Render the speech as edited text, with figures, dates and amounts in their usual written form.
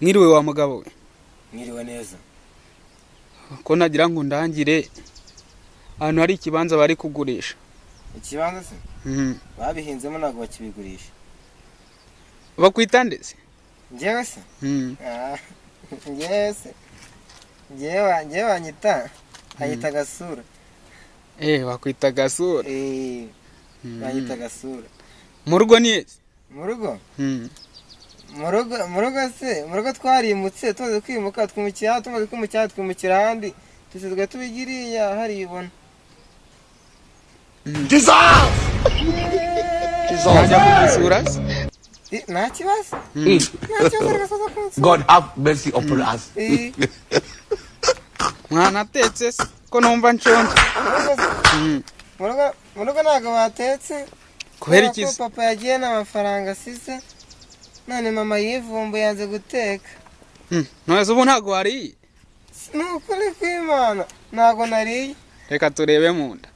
Mwiriwe wa mugabo we. Mwiriwe neza. Ko nagira ngo ndangire ahantu hari ikibanza bari kugurisha. Ikibanza se? Babihinzemo nago bakibigurisha. Bakwita ndetse? Njewe se? Njewe se. Njewe anyita. Anyita gasura. Bakwita gasura. Anyita gasura. Mu rugo ni ese? Mu rugo? Mu rugo twarimutse tumaze kwimuka twimukira tumaze kwimukira twimukira ahandi tusizwe tubigiriya hari ibona. Nta kibazo. God have mercy upon us. Mwana atetse ko numva nshonje. Mu rugo ntago batetse kubera iki? Papa yagiye n'amafaranga asize none mama yivumbu yanze guteka. None ubu ntago wariye? Nukuri kw'Imana ntago nariye. Reka turebe mu nda.